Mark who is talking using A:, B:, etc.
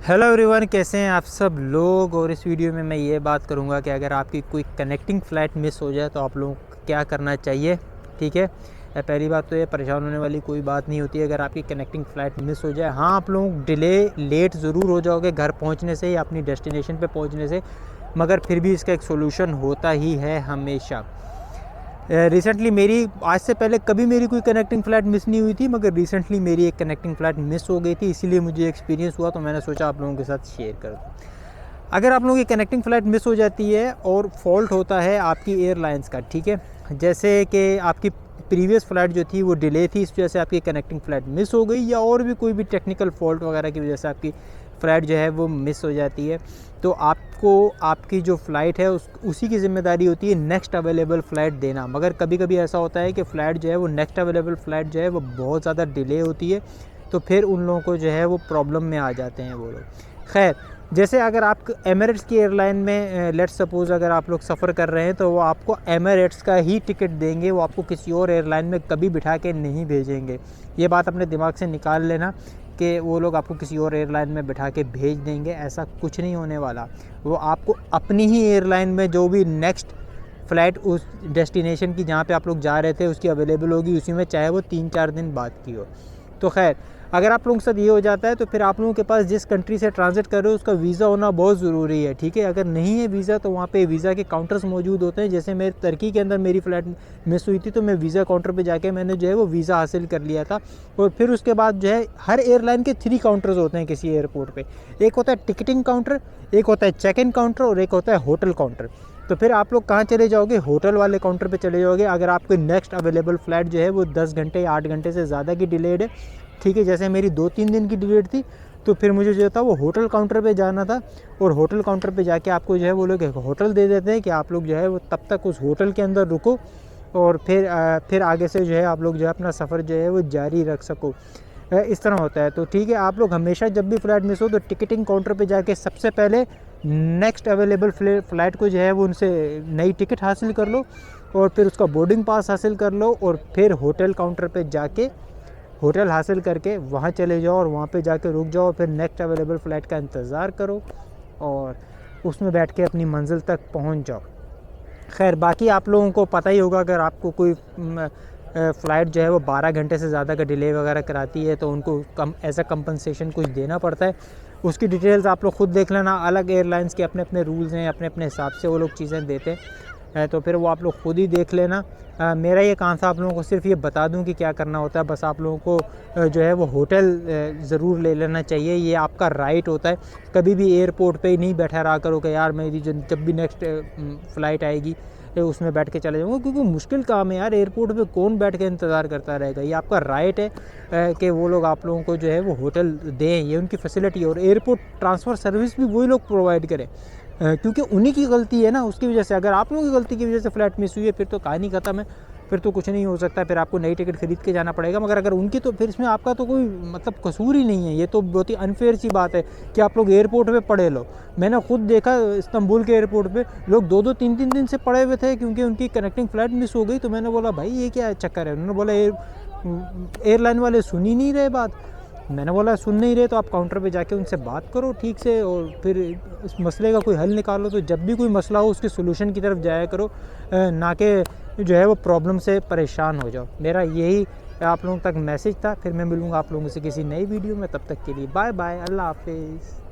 A: Hello everyone, कैसे हैं आप सब लोग। और इस वीडियो में मैं ये बात करूंगा कि अगर आपकी कोई कनेक्टिंग फ़्लाइट मिस हो जाए तो आप लोगों को क्या करना चाहिए। ठीक है, पहली बात तो ये परेशान होने वाली कोई बात नहीं होती है अगर आपकी कनेक्टिंग फ़्लाइट मिस हो जाए। हाँ, आप लोग लेट ज़रूर हो जाओगे घर पहुंचने से या अपनी डेस्टिनेशन पे पहुंचने से, मगर फिर भी इसका एक सोल्यूशन होता ही है हमेशा। रिसेंटली मेरी आज से पहले कभी मेरी कोई कनेक्टिंग फ़्लाइट मिस नहीं हुई थी, मगर रिसेंटली मेरी एक कनेक्टिंग फ़्लाइट मिस हो गई थी, इसीलिए मुझे एक्सपीरियंस हुआ तो मैंने सोचा आप लोगों के साथ शेयर कर दूँ। अगर आप लोगों की कनेक्टिंग फ़्लाइट मिस हो जाती है और फॉल्ट होता है आपकी एयरलाइंस का, ठीक है, जैसे कि आपकी प्रीवियस फ़्लाइट जो थी वो डिले थी, इस वजह से आपकी कनेक्टिंग फ़्लाइट मिस हो गई, या और भी कोई भी टेक्निकल फॉल्ट वगैरह की वजह से आपकी फ़्लाइट जो है वो मिस हो जाती है, तो आपको आपकी जो फ़्लाइट है उसी की ज़िम्मेदारी होती है नेक्स्ट अवेलेबल फ़्लाइट देना। मगर कभी कभी ऐसा होता है कि फ़्लाइट जो है वो नेक्स्ट अवेलेबल फ़्लाइट जो है वो बहुत ज़्यादा डिले होती है, तो फिर उन लोगों को जो है वो प्रॉब्लम में आ जाते हैं वो लोग। खैर, जैसे अगर आप एमिरेट्स की एयरलाइन में लेट्स सपोज़ अगर आप लोग सफ़र कर रहे हैं तो वो आपको एमिरेट्स का ही टिकट देंगे, वो आपको किसी और एयरलाइन में कभी बिठा के नहीं भेजेंगे। ये बात अपने दिमाग से निकाल लेना कि वो लोग आपको किसी और एयरलाइन में बिठा के भेज देंगे, ऐसा कुछ नहीं होने वाला। वो आपको अपनी ही एयरलाइन में जो भी नेक्स्ट फ़्लाइट उस डेस्टिनेशन की जहाँ पे आप लोग जा रहे थे उसकी अवेलेबल होगी, उसी में, चाहे वो 3-4 दिन बाद की हो। तो खैर, अगर आप लोगों के साथ ये हो जाता है तो फिर आप लोगों के पास जिस कंट्री से ट्रांज़िट कर रहे हो उसका वीज़ा होना बहुत ज़रूरी है। ठीक है, अगर नहीं है वीज़ा तो वहाँ पे वीज़ा के काउंटर्स मौजूद होते हैं। जैसे मेरे तुर्की के अंदर मेरी फ़्लाइट मिस हुई थी तो मैं वीज़ा काउंटर पे जाके मैंने जो है वो वीज़ा हासिल कर लिया था। और फिर उसके बाद जो है हर एयरलाइन के 3 काउंटर्स होते हैं किसी एयरपोर्ट पे। एक होता है टिकटिंग काउंटर, एक होता है चेक इन काउंटर और एक होता है होटल काउंटर। तो फिर आप लोग कहाँ चले जाओगे? होटल वाले काउंटर पे चले जाओगे अगर आपकी नेक्स्ट अवेलेबल फ़्लाइट जो है वो 10 घंटे या 8 घंटे से ज़्यादा की डिलेड है। ठीक है, जैसे मेरी 2-3 दिन की डिलेड थी तो फिर मुझे जो था वो होटल काउंटर पे जाना था, और होटल काउंटर पे जाके आपको जो है वो लोग एक होटल दे देते हैं कि आप लोग जो है वो तब तक उस होटल के अंदर रुको और फिर आगे से जो है आप लोग जो है अपना सफ़र जो है वो जारी रख सको। इस तरह होता है। तो ठीक है, आप लोग हमेशा जब भी फ़्लाइट मिस हो तो टिकटिंग काउंटर पे जाके सबसे पहले नेक्स्ट अवेलेबल फ़्लाइट को जो है वो उनसे नई टिकट हासिल कर लो, और फिर उसका बोर्डिंग पास हासिल कर लो, और फिर होटल काउंटर पे जाके होटल हासिल करके वहाँ चले जाओ और वहाँ पे जाके रुक जाओ। फिर नेक्स्ट अवेलेबल फ़्लाइट का इंतज़ार करो और उसमें बैठ के अपनी मंज़िल तक पहुँच जाओ। खैर, बाकी आप लोगों को पता ही होगा अगर आपको कोई फ़्लाइट जो है वो 12 घंटे से ज़्यादा का डिले वगैरह कराती है तो उनको एज अ कंपनसेशन कुछ देना पड़ता है। उसकी डिटेल्स आप लोग खुद देख लेना। अलग एयरलाइंस के अपने अपने रूल्स हैं, अपने अपने हिसाब से वो लोग चीज़ें देते हैं, तो फिर वो आप लोग खुद ही देख लेना। मेरा ये काम था आप लोगों को सिर्फ ये बता दूं कि क्या करना होता है। बस आप लोगों को जो है वो होटल ज़रूर ले लेना चाहिए, ये आपका राइट होता है। कभी भी एयरपोर्ट पे ही नहीं बैठा रहा करो कि यार मेरी जब भी नेक्स्ट फ़्लाइट आएगी उसमें बैठ के चले जाऊँगा, क्योंकि मुश्किल काम है यार। एयरपोर्ट पे कौन बैठ के इंतज़ार करता रहेगा। ये आपका राइट है कि वो लोग आप लोगों को जो है वो होटल दें, ये उनकी फैसिलिटी है। और एयरपोर्ट ट्रांसफ़र सर्विस भी वही लोग प्रोवाइड करें, क्योंकि उन्हीं की गलती है ना, उसकी वजह से। अगर आप लोगों की गलती की वजह से फ़्लाइट मिस हुई है फिर तो कहानी ख़त्म है, फिर तो कुछ नहीं हो सकता, फिर आपको नई टिकट ख़रीद के जाना पड़ेगा। मगर अगर उनकी, तो फिर इसमें आपका तो कोई मतलब कसूर ही नहीं है। ये तो बहुत ही अनफेयर सी बात है कि आप लोग एयरपोर्ट पे पड़े लो। मैंने खुद देखा इस्तांबुल के एयरपोर्ट पे लोग 2-2 3-3 दिन से पड़े हुए थे क्योंकि उनकी कनेक्टिंग फ़्लाइट मिस हो गई। तो मैंने बोला भाई ये क्या चक्कर है? उन्होंने बोला एयरलाइन वाले सुन ही नहीं रहे बात। मैंने बोला सुन नहीं रहे तो आप काउंटर पे जाके उनसे बात करो ठीक से, और फिर इस मसले का कोई हल निकालो। तो जब भी कोई मसला हो उसके सोल्यूशन की तरफ जाया करो, ना कि जो है वो प्रॉब्लम से परेशान हो जाओ। मेरा यही आप लोगों तक मैसेज था। फिर मैं मिलूँगा आप लोगों से किसी नई वीडियो में, तब तक के लिए बाय बाय, अल्लाह हाफिज़।